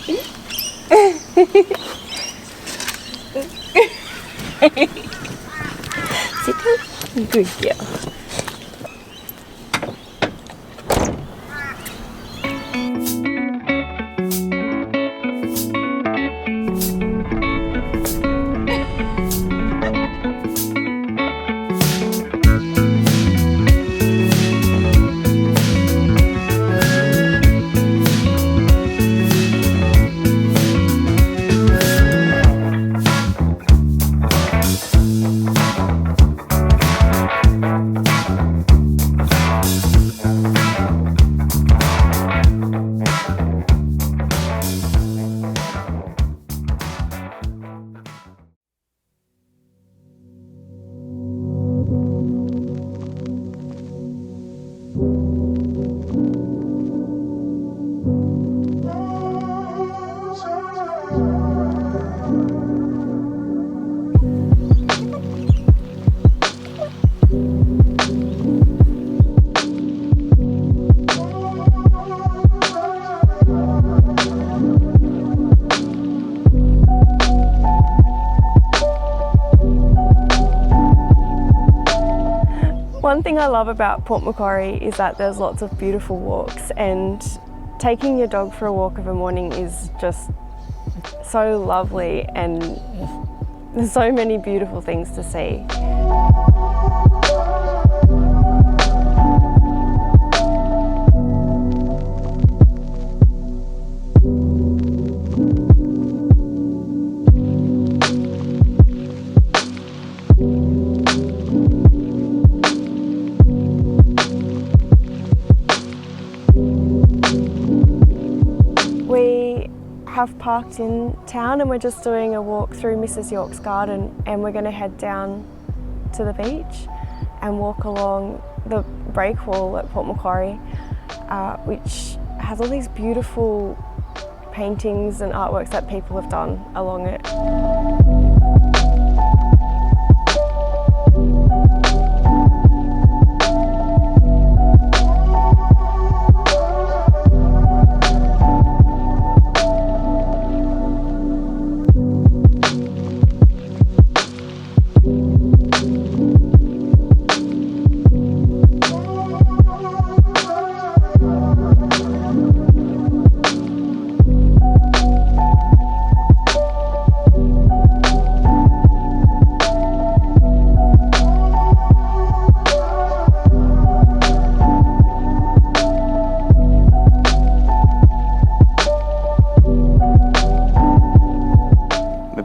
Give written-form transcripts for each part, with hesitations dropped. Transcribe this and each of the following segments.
Sit down. Good girl. One thing I love about Port Macquarie is that there's lots of beautiful walks, and taking your dog for a walk of a morning is just so lovely, and there's so many beautiful things to see. Have parked in town and we're just doing a walk through Mrs. York's garden, and we're going to head down to the beach and walk along the break wall at Port Macquarie, which has all these beautiful paintings and artworks that people have done along it.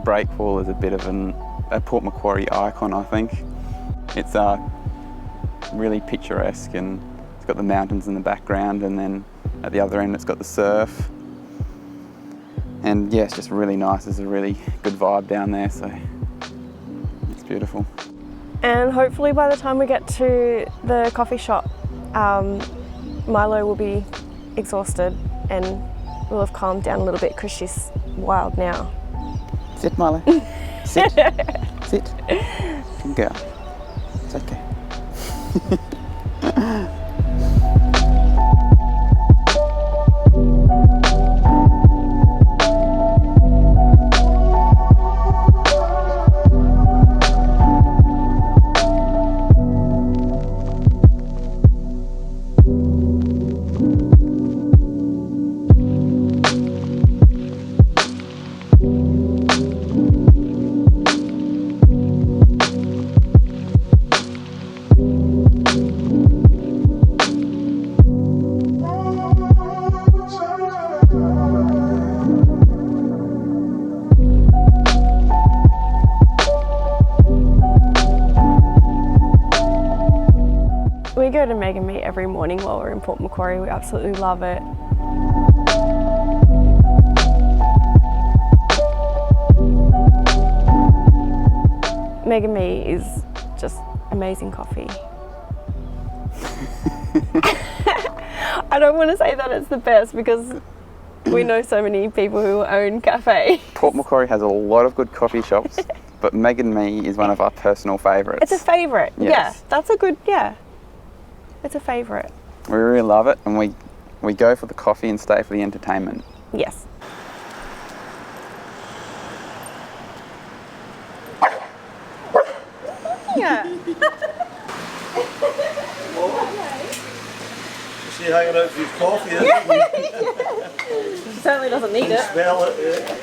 Break wall is a bit of a Port Macquarie icon, I think. It's really picturesque, and it's got the mountains in the background, and then at the other end it's got the surf. And yeah, it's just really nice. There's a really good vibe down there, so it's beautiful. And hopefully by the time we get to the coffee shop, Milo will be exhausted and will have calmed down a little bit because she's wild now. Sit, Milo. Sit. Sit. Good girl. It's okay. We go to Meg and Me every morning while we're in Port Macquarie. We absolutely love it. Meg and Me is just amazing coffee. I don't want to say that it's the best because we know so many people who own cafes. Port Macquarie has a lot of good coffee shops, but Meg and Me is one of our personal favourites. It's a favourite, Yes. yeah. That's a good, yeah. It's a favourite. We really love it, and we go for the coffee and stay for the entertainment. Yes. She hanging out for his coffee, isn't She certainly doesn't need it. Smell it, yeah.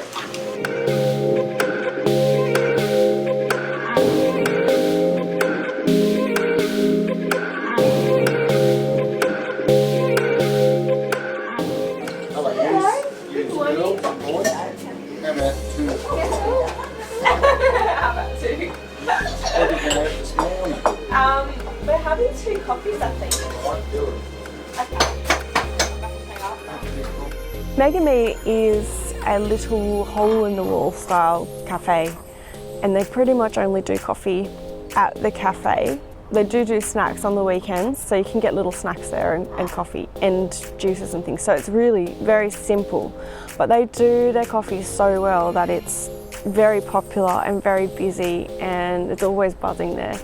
We're having 2 coffees, I think. Meg and Me is a little hole-in-the-wall style cafe, and they pretty much only do coffee at the cafe. They do snacks on the weekends, so you can get little snacks there and coffee and juices and things. So it's really very simple, but they do their coffee so well that it's very popular and very busy, and it's always buzzing there.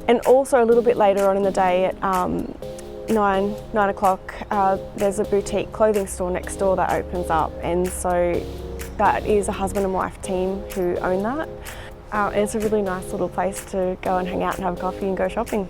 And also a little bit later on in the day at 9 o'clock, there's a boutique clothing store next door that opens up, and so that is a husband and wife team who own that. And it's a really nice little place to go and hang out and have coffee and go shopping.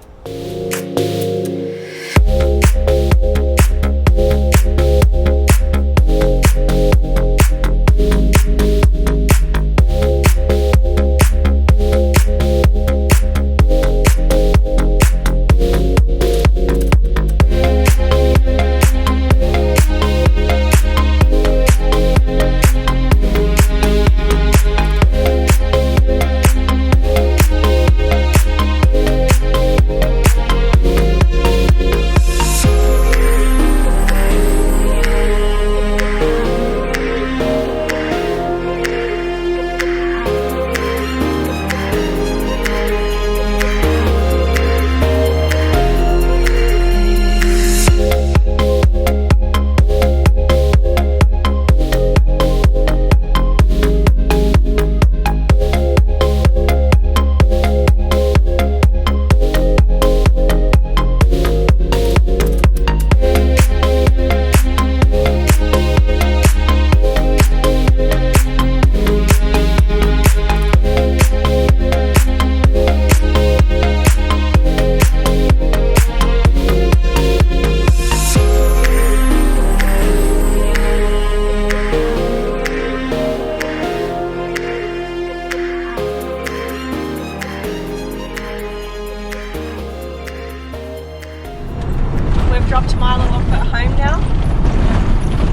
Dropped Mila off at home now,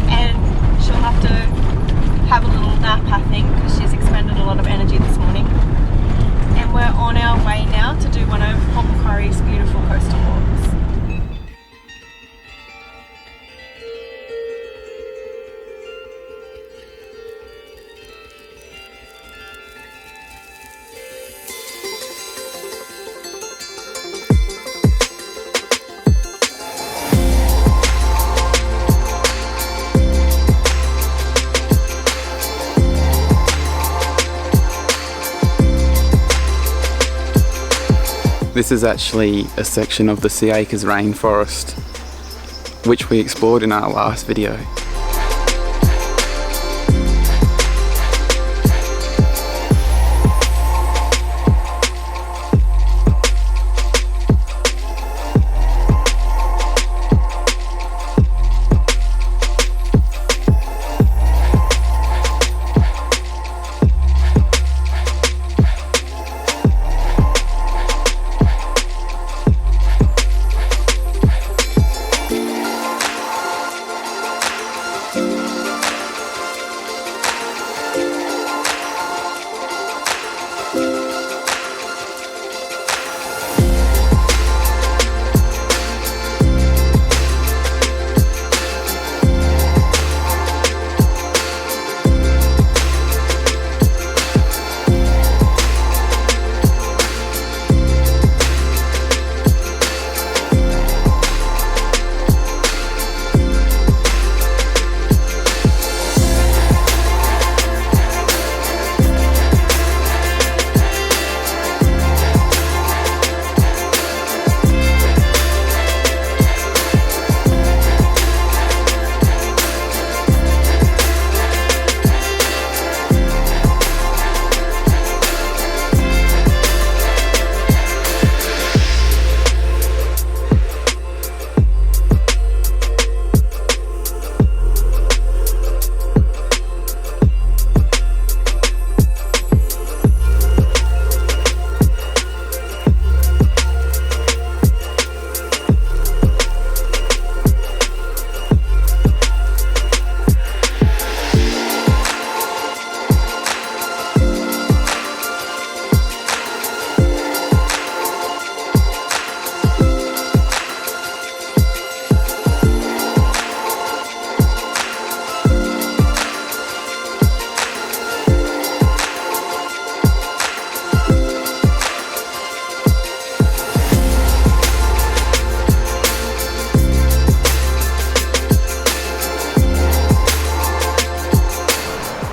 and she'll have to have a little nap, I think, because she's expended a lot of energy this morning. And we're on our way now to do one of Port Macquarie's beautiful coastal walks. This is actually a section of the Sea Acres rainforest, which we explored in our last video.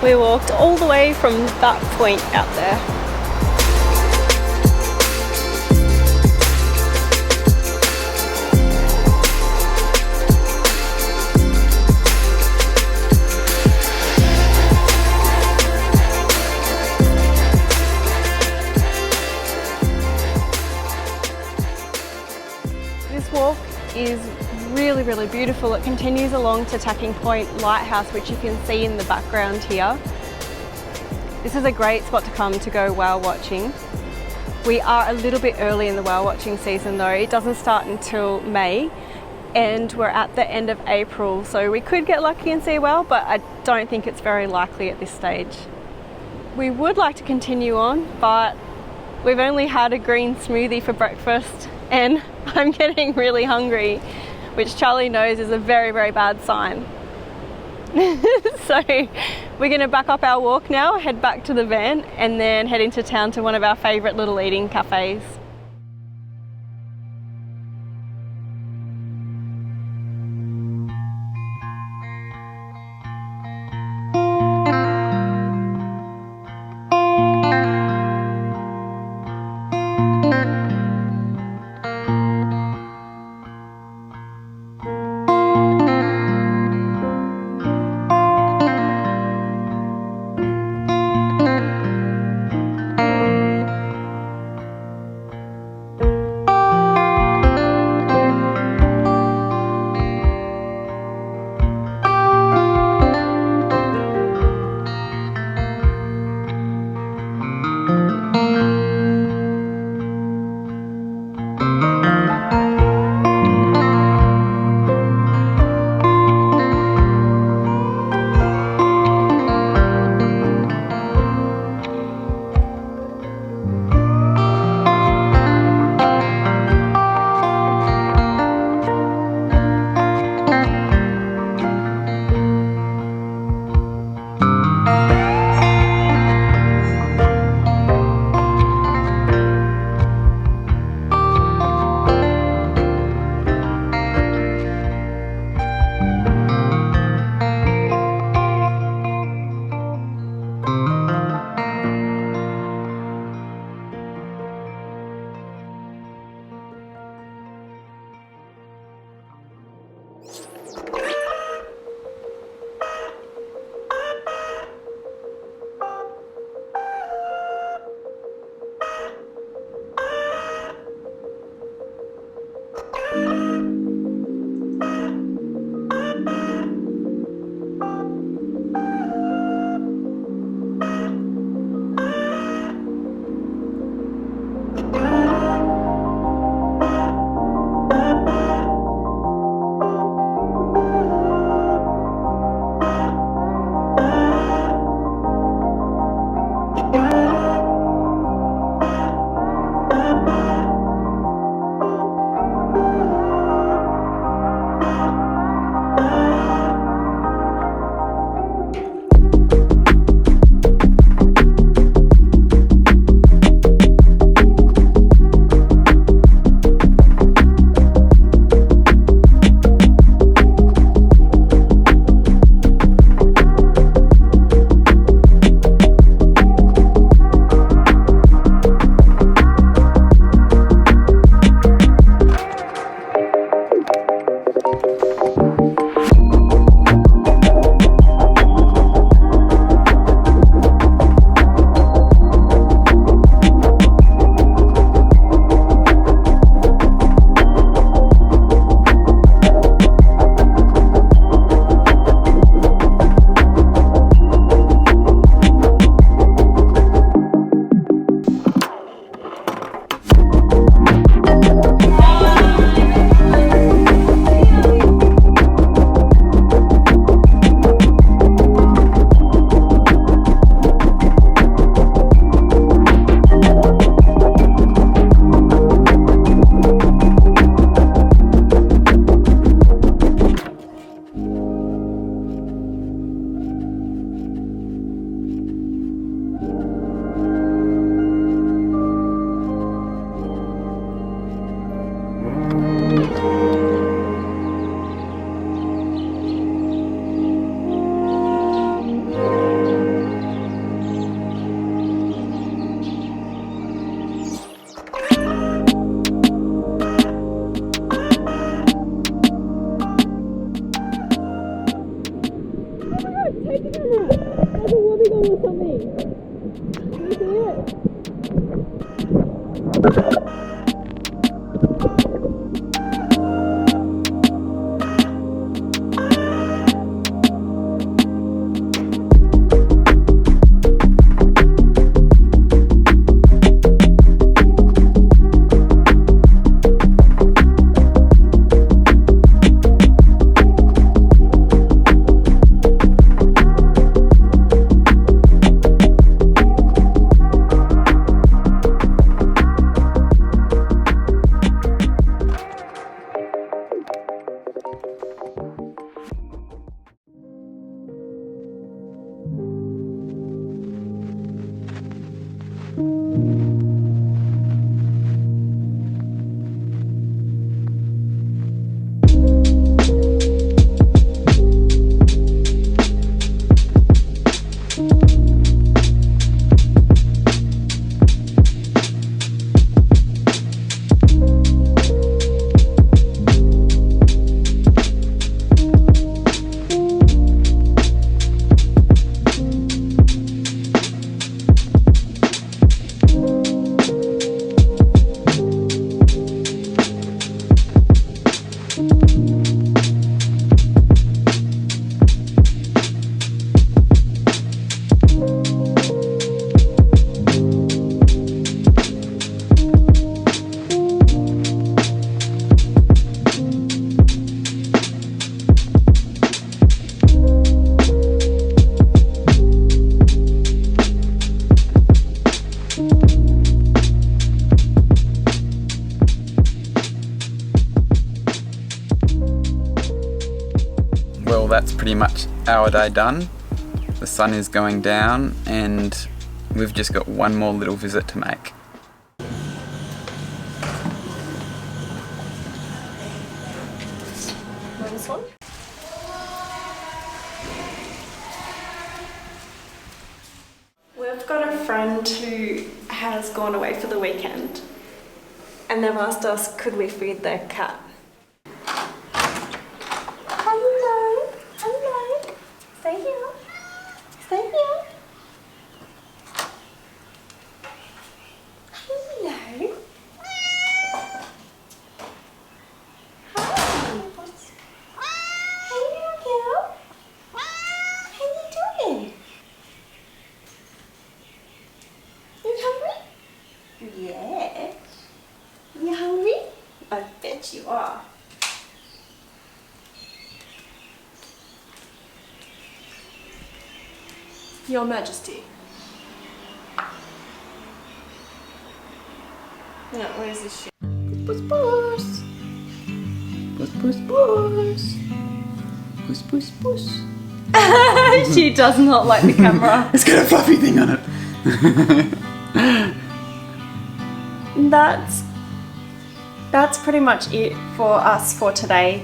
We walked all the way from that point out there. This walk is really beautiful. It continues along to Tacking Point Lighthouse, which you can see in the background here. This is a great spot to come to go whale watching. We are a little bit early in the whale watching season though. It doesn't start until May and we're at the end of April, so we could get lucky and see a whale, but I don't think it's very likely at this stage. We would like to continue on, but we've only had a green smoothie for breakfast and I'm getting really hungry, which Charlie knows is a very bad sign. So we're going to back up our walk now, head back to the van and then head into town to one of our favourite little eating cafes. do something. Can you see it? Well, that's pretty much our day done. The sun is going down and we've just got one more little visit to make. This one? We've got a friend who has gone away for the weekend and they've asked us could we feed their cat. Hello, hello, stay here, stay here. Hello. Hi. Hey, little girl. How you doing? You hungry? Yes. You hungry? I bet you are. Your Majesty. No, where's this shit? Puss, puss. Puss, puss, puss. Puss, puss, puss. She does not like the camera. It's got a fluffy thing on it. That's pretty much it for us for today.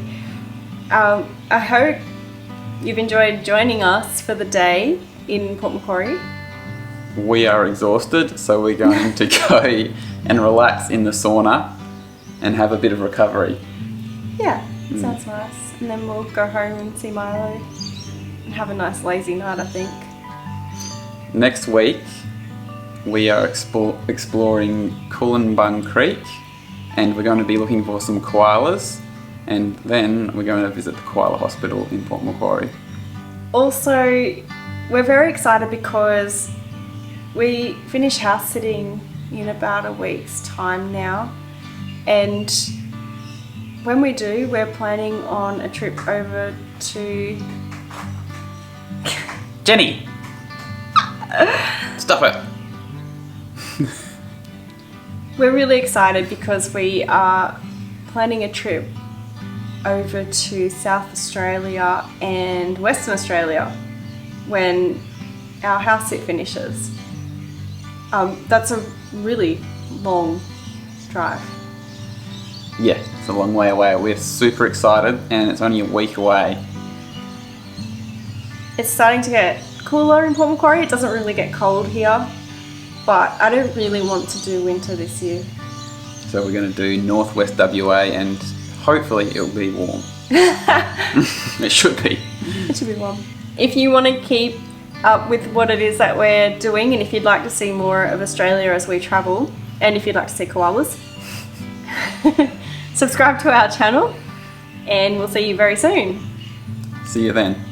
I hope you've enjoyed joining us for the day in Port Macquarie. We are exhausted, so we're going to go and relax in the sauna and have a bit of recovery. Yeah, sounds nice. And then we'll go home and see Milo and have a nice lazy night, I think. Next week, we are exploring Coolunbung Creek and we're going to be looking for some koalas, and then we're going to visit the koala hospital in Port Macquarie. Also, we're very excited because we finish house sitting in about a week's time now, and when we do, we're planning on a trip over to... Jenny! Stop it! We're really excited because we are planning a trip over to South Australia and Western Australia when our house sit finishes. That's a really long drive. Yeah, it's a long way away. We're super excited and it's only a week away. It's starting to get cooler in Port Macquarie. It doesn't really get cold here, but I don't really want to do winter this year. So we're going to do northwest WA and hopefully it'll be warm. It should be. It should be warm. If you want to keep with what it is that we're doing, and if you'd like to see more of Australia as we travel, and if you'd like to see koalas, subscribe to our channel, and we'll see you very soon. See you then.